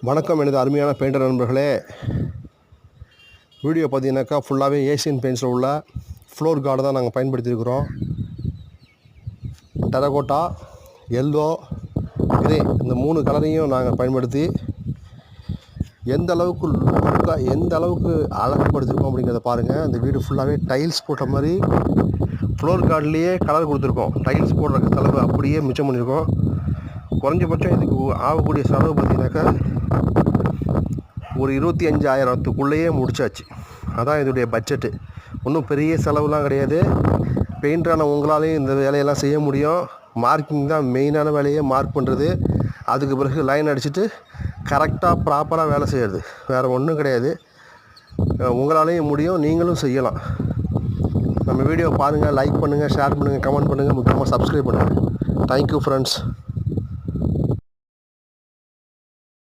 வணக்கம் எனது அருமையான பெயிண்டர் நண்பர்களே. வீடியோ பார்த்தீங்கன்னாக்கா ஃபுல்லாகவே ஏசியன் பெயிண்ட்ஸில் உள்ள ஃப்ளோர் கார்டு தான் நாங்கள் பயன்படுத்தியிருக்கிறோம். டெரகோட்டா, எல்லோ, கிரே இந்த 3 கலரையும் நாங்கள் பயன்படுத்தி எந்த அளவுக்கு அழகுபடுத்திருக்கோம் அப்படிங்கிறத பாருங்கள். அந்த வீடு ஃபுல்லாகவே டைல்ஸ் போட்ட மாதிரி ஃப்ளோர் கார்டுலேயே கலர் கொடுத்துருக்கோம். டைல்ஸ் போடுற செலவு அப்படியே மிச்சம் பண்ணியிருக்கோம். குறைஞ்சபட்சம் இதுக்கு ஆகக்கூடிய செலவு பார்த்திங்கனாக்கா ஒரு 25,000த்துக்குள்ளேயே முடிச்சாச்சு. அதான் இதோடைய பட்ஜெட்டு. ஒன்றும் பெரிய செலவுலாம் கிடையாது. பெயிண்டரான உங்களாலேயும் இந்த வேலையெல்லாம் செய்ய முடியும். மார்க்கிங் தான் மெயினான வேலையை, மார்க் பண்ணுறது. அதுக்கு பிறகு லைன் அடிச்சுட்டு கரெக்டாக ப்ராப்பராக வேலை செய்கிறது. வேறு ஒன்றும் கிடையாது. உங்களாலேயும் முடியும், நீங்களும் செய்யலாம். நம்ம வீடியோ பாருங்கள், லைக் பண்ணுங்கள், ஷேர் பண்ணுங்கள், கமெண்ட் பண்ணுங்கள், முக்கியமாக சப்ஸ்கிரைப் பண்ணுங்கள். Thank you friends.